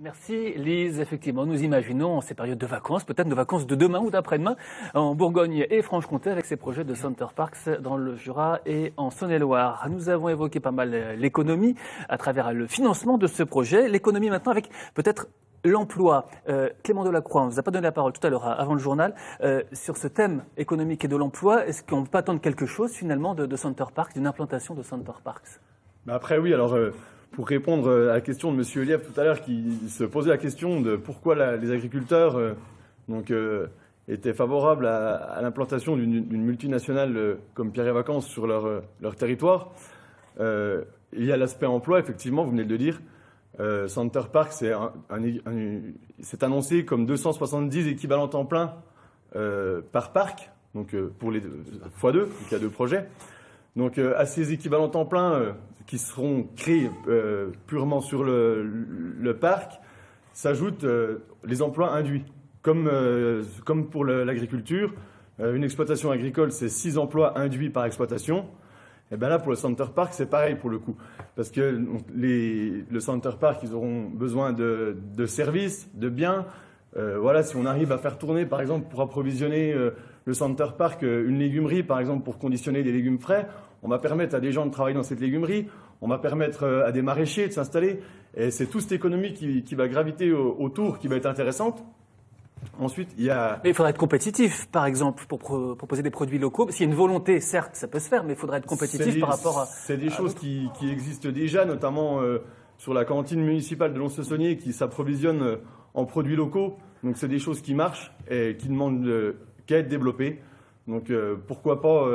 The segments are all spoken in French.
Merci Lise. Effectivement, nous imaginons en ces périodes de vacances, peut-être nos vacances de demain ou d'après-demain, en Bourgogne et Franche-Comté avec ces projets de Center Parcs dans le Jura et en Saône-et-Loire. Nous avons évoqué pas mal l'économie à travers le financement de ce projet. L'économie maintenant avec peut-être l'emploi. Clément Delacroix, on ne vous a pas donné la parole tout à l'heure avant le journal. Sur ce thème économique et de l'emploi, est-ce qu'on peut attendre quelque chose finalement de Center Parcs, d'une implantation de Center Parcs? Après oui, alors pour répondre à la question de M. Eliève tout à l'heure qui se posait la question de pourquoi les agriculteurs étaient favorables à l'implantation d'une multinationale comme Pierre et Vacances sur leur territoire. Il y a l'aspect emploi, effectivement, vous venez de le dire. Center Parcs c'est annoncé comme 270 équivalents temps plein par parc, donc pour les x2, donc il y a 2 projets. Donc à ces équivalents temps plein qui seront créés purement sur le parc, s'ajoutent les emplois induits. Comme pour l'agriculture, une exploitation agricole, c'est 6 emplois induits par exploitation. Et bien là, pour le Center Parc, c'est pareil pour le coup. Parce que le Center Parc, ils auront besoin de services, de biens. Voilà, si on arrive à faire tourner, par exemple, pour approvisionner le Center Parc, une légumerie, par exemple, pour conditionner des légumes frais, on va permettre à des gens de travailler dans cette légumerie, on va permettre à des maraîchers de s'installer. Et c'est toute cette économie qui va graviter autour, qui va être intéressante. Ensuite, il y a... Mais il faudrait être compétitif, par exemple, pour proposer des produits locaux. S'il y a une volonté, certes, ça peut se faire, mais il faudrait être compétitif par rapport à... C'est des choses qui existent déjà, notamment sur la cantine municipale de Lons-le-Saunier qui s'approvisionne en produits locaux. Donc c'est des choses qui marchent et qui demandent qu'à être développées. Donc pourquoi pas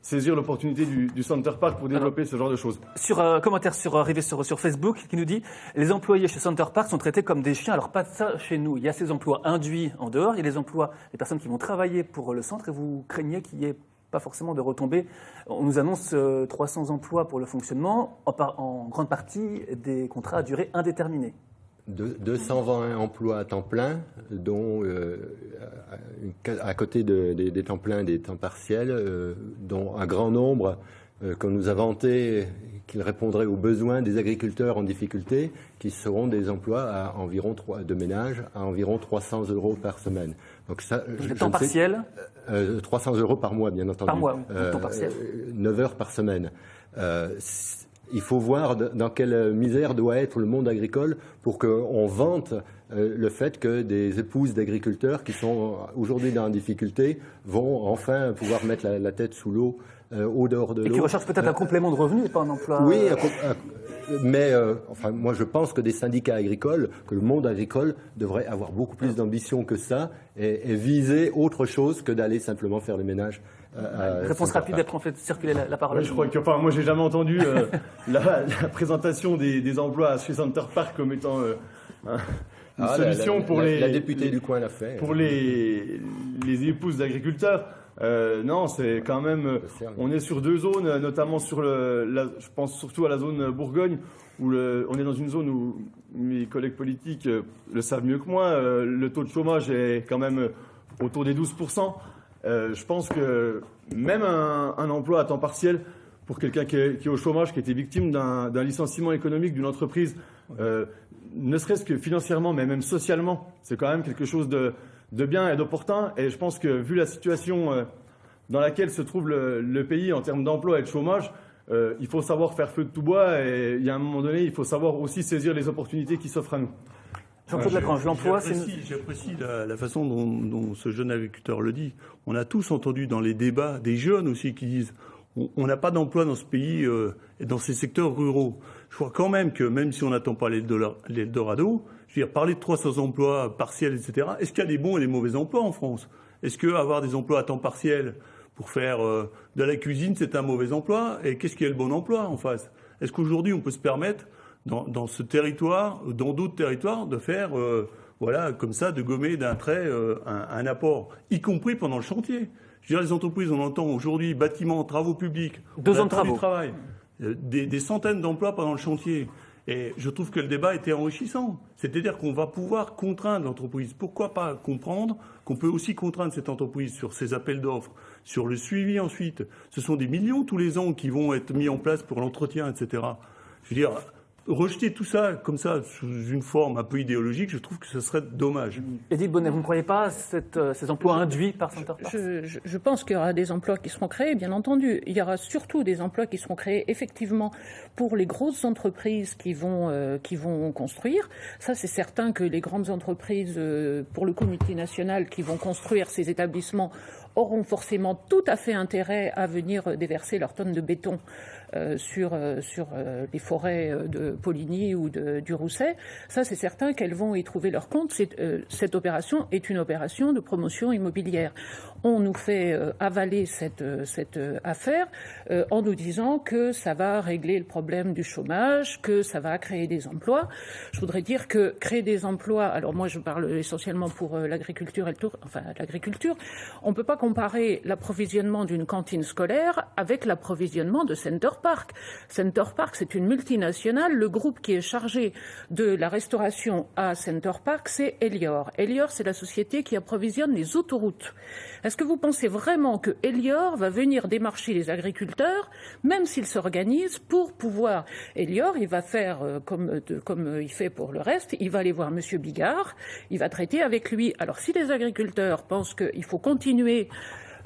saisir l'opportunité du Center Parc pour développer ce genre de choses. Sur un commentaire arrivé sur Facebook qui nous dit « Les employés chez Center Parc sont traités comme des chiens, alors pas de ça chez nous. Il y a ces emplois induits en dehors, il y a les emplois des personnes qui vont travailler pour le centre et vous craignez qu'il n'y ait pas forcément de retombées. On nous annonce 300 emplois pour le fonctionnement, en grande partie des contrats à durée indéterminée. 220 emplois à temps plein, dont à côté des temps pleins et des temps partiels, dont un grand nombre qu'on nous a vanté qu'ils répondraient aux besoins des agriculteurs en difficulté, qui seront des emplois de ménage à environ 300 € par semaine. Donc ça, temps partiel 300 € par mois, bien entendu. Par mois, temps partiel. 9 heures par semaine. Il faut voir dans quelle misère doit être le monde agricole pour qu'on vante le fait que des épouses d'agriculteurs qui sont aujourd'hui dans la difficulté vont enfin pouvoir mettre la tête sous l'eau, au dehors de l'eau. Et qui recherchent peut-être un complément de revenu et pas un emploi. Oui, mais enfin, moi je pense que des syndicats agricoles, que le monde agricole devrait avoir beaucoup plus d'ambition que ça et viser autre chose que d'aller simplement faire les ménages. Réponse rapide, après on fait circuler la parole. Ouais, je crois que, moi j'ai jamais entendu la présentation des emplois chez Center Parc comme étant une solution pour la députée du coin l'a fait. Pour les épouses d'agriculteurs. Non, c'est quand même. On est sur 2 zones, notamment sur je pense surtout à la zone Bourgogne, où on est dans une zone où mes collègues politiques le savent mieux que moi. Le taux de chômage est quand même autour des 12%. Je pense que même un emploi à temps partiel pour quelqu'un qui est au chômage, qui a été victime d'un licenciement économique d'une entreprise, ne serait-ce que financièrement, mais même socialement, c'est quand même quelque chose de bien et d'opportun. Et je pense que vu la situation dans laquelle se trouve le pays en termes d'emploi et de chômage, il faut savoir faire feu de tout bois et il y a un moment donné, il faut savoir aussi saisir les opportunités qui s'offrent à nous. Jean-Claude Lagrange, l'emploi, J'apprécie la façon dont ce jeune agriculteur le dit. On a tous entendu dans les débats des jeunes aussi qui disent on n'a pas d'emploi dans ce pays et dans ces secteurs ruraux. Je crois quand même que même si on n'attend pas l'Eldorado, je veux dire, parler de 300 emplois partiels, etc., est-ce qu'il y a des bons et des mauvais emplois en France? Est-ce qu'avoir des emplois à temps partiel pour faire de la cuisine, c'est un mauvais emploi? Et qu'est-ce qui est le bon emploi en face? Est-ce qu'aujourd'hui on peut se permettre dans ce territoire, dans d'autres territoires, de faire, voilà, comme ça, de gommer d'un trait un apport, y compris pendant le chantier. Je veux dire, les entreprises, on entend aujourd'hui bâtiments, travaux publics, 2 ans de travaux, du travail, des centaines d'emplois pendant le chantier. Et je trouve que le débat était enrichissant. C'est-à-dire qu'on va pouvoir contraindre l'entreprise. Pourquoi pas comprendre qu'on peut aussi contraindre cette entreprise sur ses appels d'offres, sur le suivi ensuite. Ce sont des millions tous les ans qui vont être mis en place pour l'entretien, etc. Je veux dire, rejeter tout ça comme ça sous une forme un peu idéologique, je trouve que ce serait dommage. Edith Bonnet, vous ne croyez pas à ces emplois induits par Center Parcs? Je pense qu'il y aura des emplois qui seront créés, bien entendu. Il y aura surtout des emplois qui seront créés effectivement pour les grosses entreprises qui vont construire. Ça, c'est certain que les grandes entreprises, pour le coup multinationales, qui vont construire ces établissements auront forcément tout à fait intérêt à venir déverser leurs tonnes de béton sur les forêts de Poligny ou du Rousset. Ça, c'est certain qu'elles vont y trouver leur compte. Cette opération est une opération de promotion immobilière. On nous fait avaler cette affaire en nous disant que ça va régler le problème du chômage, que ça va créer des emplois. Je voudrais dire que créer des emplois, alors moi je parle essentiellement pour l'agriculture et l'agriculture, on ne peut pas comparer l'approvisionnement d'une cantine scolaire avec l'approvisionnement de Center Parcs. Center Parcs, c'est une multinationale. Le groupe qui est chargé de la restauration à Center Parcs, c'est Elior. Elior, c'est la société qui approvisionne les autoroutes. Est-ce que vous pensez vraiment que Elior va venir démarcher les agriculteurs, même s'ils s'organisent, pour pouvoir... Elior, il va faire comme il fait pour le reste, il va aller voir M. Bigard, il va traiter avec lui. Alors si les agriculteurs pensent qu'il faut continuer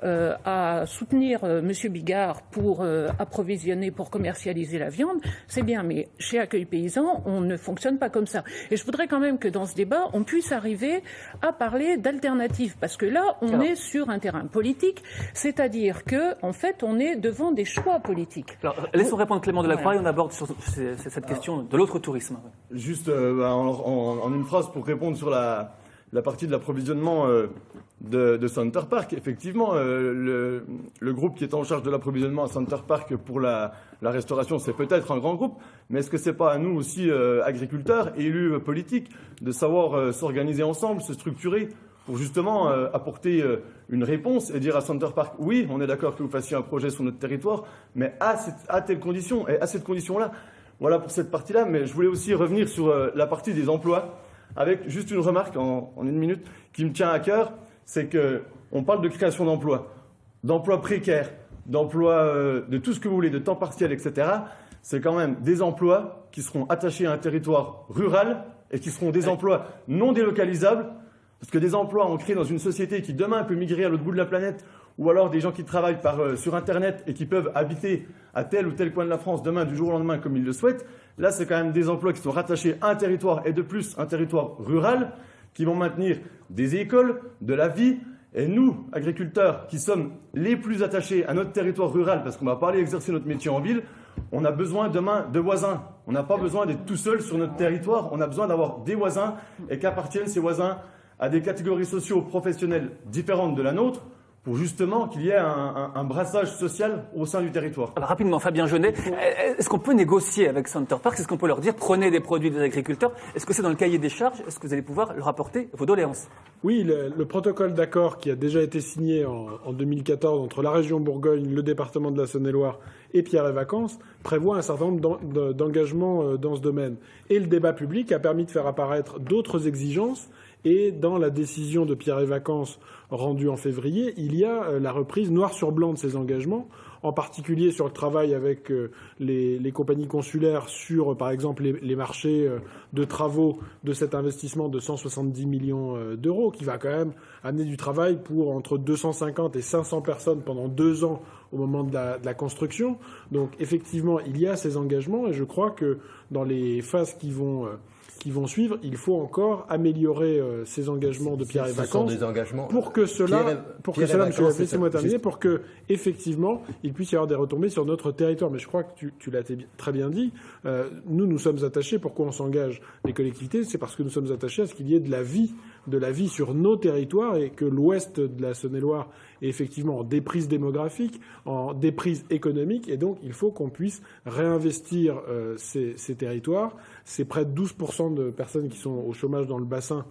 à soutenir M. Bigard pour approvisionner, pour commercialiser la viande, c'est bien, mais chez Accueil Paysan, on ne fonctionne pas comme ça. Et je voudrais quand même que dans ce débat, on puisse arriver à parler d'alternatives, parce que là, on est sur un terrain politique, c'est-à-dire que, en fait, on est devant des choix politiques. Alors, laissons répondre Clément Delacroix et on aborde sur cette question de l'autre tourisme. Juste en une phrase pour répondre sur la partie de l'approvisionnement de Center Parcs. Effectivement, le groupe qui est en charge de l'approvisionnement à Center Parcs pour la restauration, c'est peut-être un grand groupe, mais est-ce que c'est pas à nous aussi, agriculteurs, élus politiques, de savoir s'organiser ensemble, se structurer pour justement apporter une réponse et dire à Center Parcs, oui, on est d'accord que vous fassiez un projet sur notre territoire, mais à telle condition, et à cette condition-là. Voilà pour cette partie-là, mais je voulais aussi revenir sur la partie des emplois, avec juste une remarque en une minute qui me tient à cœur, c'est qu'on parle de création d'emplois précaires, d'emplois de tout ce que vous voulez, de temps partiel, etc. C'est quand même des emplois qui seront attachés à un territoire rural et qui seront des emplois non délocalisables, parce que des emplois on crée dans une société qui demain peut migrer à l'autre bout de la planète, ou alors des gens qui travaillent sur Internet et qui peuvent habiter à tel ou tel coin de la France demain, du jour au lendemain, comme ils le souhaitent. Là, c'est quand même des emplois qui sont rattachés à un territoire, et de plus un territoire rural, qui vont maintenir des écoles, de la vie. Et nous, agriculteurs, qui sommes les plus attachés à notre territoire rural, parce qu'on va pas aller exercer notre métier en ville, on a besoin demain de voisins. On n'a pas besoin d'être tout seul sur notre territoire, on a besoin d'avoir des voisins, et qu'appartiennent ces voisins à des catégories socio-professionnelles différentes de la nôtre, pour justement qu'il y ait un brassage social au sein du territoire. Alors, rapidement, Fabien Jeunet, est-ce qu'on peut négocier avec Center Parcs? Est-ce qu'on peut leur dire, prenez des produits des agriculteurs? Est-ce que c'est dans le cahier des charges? Est-ce que vous allez pouvoir leur apporter vos doléances? Oui, le protocole d'accord qui a déjà été signé en 2014 entre la région Bourgogne, le département de la Saône-et-Loire et Pierre et Vacances prévoit un certain nombre d'engagements dans ce domaine. Et le débat public a permis de faire apparaître d'autres exigences. Et dans la décision de Pierre et Vacances rendue en février, il y a la reprise noir sur blanc de ces engagements, en particulier sur le travail avec les compagnies consulaires sur, par exemple, les marchés de travaux de cet investissement de 170 millions d'euros, qui va quand même amener du travail pour entre 250 et 500 personnes pendant 2 ans au moment de la construction. Donc, effectivement, il y a ces engagements et je crois que dans les phases qui vont suivre, il faut encore améliorer ces engagements de Pierre et Vacances. Ce sont des engagements. Pour que cela, monsieur, laissez-moi terminer, pour que, effectivement, il puisse y avoir des retombées sur notre territoire. Mais je crois que tu l'as très bien dit. Nous sommes attachés. Pourquoi on s'engage, les collectivités? C'est parce que nous sommes attachés à ce qu'il y ait de la vie sur nos territoires et que l'ouest de la Saône-et-Loire est effectivement en déprise démographique, en déprise économique. Et donc, il faut qu'on puisse réinvestir ces territoires. C'est près de 12% de personnes qui sont au chômage dans le bassin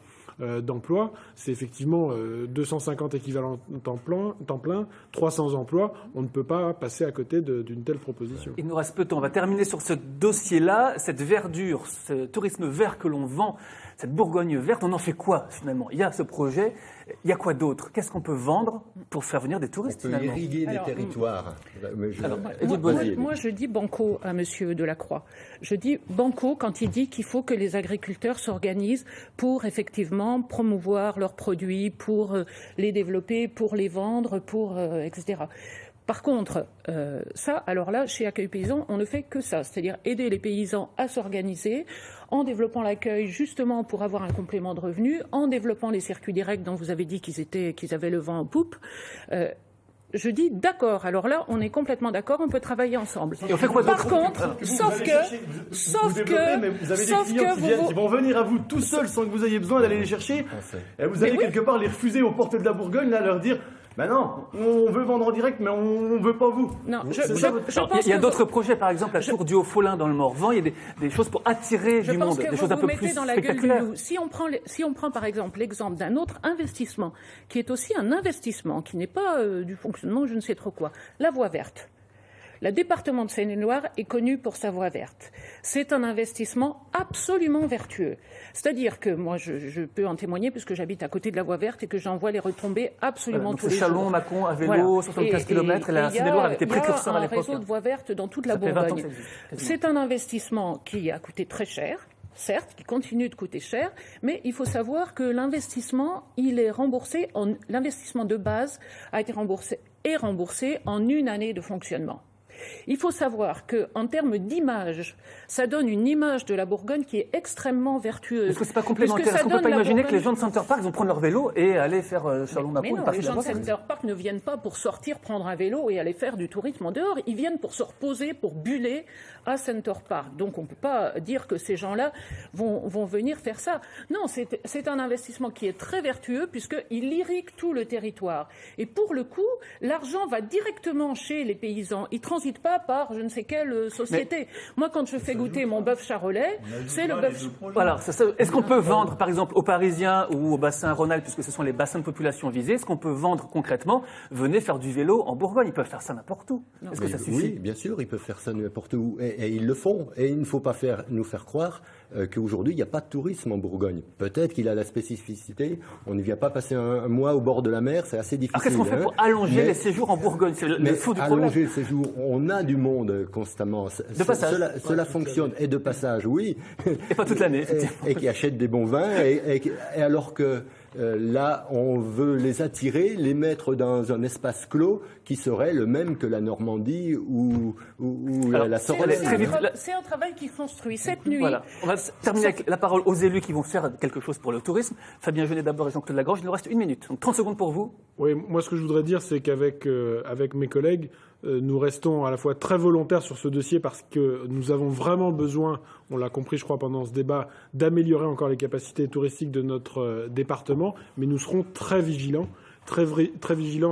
d'emploi. C'est effectivement 250 équivalents temps plein, 300 emplois. On ne peut pas passer à côté d'une telle proposition. Il nous reste peu de temps. On va terminer sur ce dossier-là. Cette verdure, ce tourisme vert que l'on vend, cette Bourgogne verte, on en fait quoi finalement? Il y a ce projet, il y a quoi d'autre? Qu'est-ce qu'on peut vendre pour faire venir des touristes On peut finalement? irriguer des territoires. Moi, je dis banco à Monsieur Delacroix. Je dis banco quand il dit qu'il faut que les agriculteurs s'organisent pour effectivement promouvoir leurs produits, pour les développer, pour les vendre, etc. Par contre, alors là, chez Accueil Paysan, on ne fait que ça, c'est-à-dire aider les paysans à s'organiser en développant l'accueil justement pour avoir un complément de revenus, en développant les circuits directs dont vous avez dit qu'ils avaient le vent en poupe. Je dis d'accord. Alors là, on est complètement d'accord. On peut travailler ensemble. Et on fait quoi Par contre, sauf que vous avez des clients qui vont venir à vous tout seuls sans que vous ayez besoin d'aller les chercher. Et vous allez quelque part les refuser aux portes de la Bourgogne, là, leur dire. Ben non, on veut vendre en direct, mais on ne veut pas vous. Non, il y a d'autres projets, par exemple, la tour du Haut-Folin dans le Morvan. Il y a des choses pour attirer du monde, des choses un peu plus spectaculaires. Si on prend par exemple l'exemple d'un autre investissement, qui est aussi un investissement, qui n'est pas du fonctionnement, je ne sais trop quoi, la voie verte. Le département de Seine-et-Loire est connu pour sa voie verte. C'est un investissement absolument vertueux. C'est-à-dire que moi, je peux en témoigner puisque j'habite à côté de la voie verte et que j'en vois les retombées absolument tous les jours. Chalon, Mâcon, à vélo, 75 km, et la Seine-et-Loire avait été précurseur à l'époque. Il y a un réseau de voies vertes dans toute la Bourgogne. C'est un investissement qui a coûté très cher. Certes, qui continue de coûter cher, mais il faut savoir que l'investissement, il est remboursé, l'investissement de base a été remboursé en une année de fonctionnement. Il faut savoir qu'en termes d'image, ça donne une image de la Bourgogne qui est extrêmement vertueuse. Est-ce que c'est pas complémentaire? Est-ce qu'on ne peut pas imaginer que les gens de Center Park vont prendre leur vélo et aller faire Chalon-Mâcon? Mais non, les gens de Center Park ne viennent pas pour sortir, prendre un vélo et aller faire du tourisme en dehors. Ils viennent pour se reposer, pour buller à Center Park. Donc on ne peut pas dire que ces gens-là vont venir faire ça. Non, c'est un investissement qui est très vertueux puisqu'il irrigue tout le territoire. Et pour le coup, l'argent va directement chez les paysans. Il transite pas par je ne sais quelle société. Moi, quand je fais goûter mon bœuf charolais, c'est le bœuf. Voilà. Est-ce qu'on peut vendre, par exemple, aux Parisiens ou au bassin Rhône-Alpes, puisque ce sont les bassins de population visés, est-ce qu'on peut vendre concrètement, venez faire du vélo en Bourgogne? Ils peuvent faire ça n'importe où. Est-ce que ça suffit? Oui, bien sûr, ils peuvent faire ça n'importe où. Et ils le font. Et il ne faut pas nous faire croire qu'aujourd'hui, il n'y a pas de tourisme en Bourgogne. Peut-être qu'il a la spécificité. On ne vient pas passer un mois au bord de la mer. C'est assez difficile. Alors, qu'est-ce qu'on fait pour allonger les séjours en Bourgogne? C'est le fou du problème. Allonger le séjour, on a du monde constamment. De passage. Cela fonctionne. Et de passage, oui. Et pas toute l'année. Et qui achètent des bons vins. Et alors que là, on veut les attirer, les mettre dans un espace clos qui serait le même que la Normandie ou la Sorolaise. C'est un travail qui construit cette nuit. Voilà. On va terminer avec la parole aux élus qui vont faire quelque chose pour le tourisme. Fabien Genet d'abord et Jean-Claude Lagrange. Il nous reste 1 minute. Donc 30 secondes pour vous. Oui, moi ce que je voudrais dire, c'est qu'avec avec mes collègues, nous restons à la fois très volontaires sur ce dossier parce que nous avons vraiment besoin, on l'a compris je crois pendant ce débat, d'améliorer encore les capacités touristiques de notre département, mais nous serons très vigilants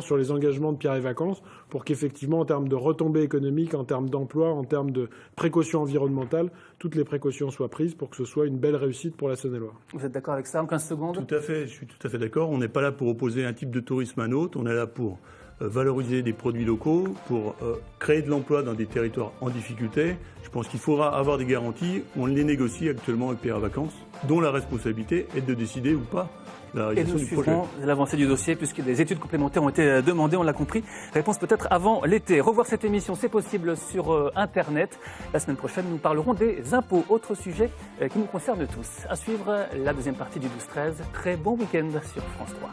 sur les engagements de Pierre et Vacances pour qu'effectivement en termes de retombées économiques, en termes d'emploi, en termes de précautions environnementales, toutes les précautions soient prises pour que ce soit une belle réussite pour la Saône-et-Loire. Vous êtes d'accord avec ça en 15 secondes? Tout à fait, je suis tout à fait d'accord. On n'est pas là pour opposer un type de tourisme à un autre, on est là pour valoriser des produits locaux, pour créer de l'emploi dans des territoires en difficulté. Je pense qu'il faudra avoir des garanties. On les négocie actuellement avec Pierre et Vacances, dont la responsabilité est de décider ou pas la réalisation du projet. Et nous suivrons l'avancée du dossier puisque des études complémentaires ont été demandées, on l'a compris. Réponse peut-être avant l'été. Revoir cette émission, c'est possible sur Internet. La semaine prochaine, nous parlerons des impôts, autre sujet qui nous concerne tous. À suivre la deuxième partie du 12-13. Très bon week-end sur France 3.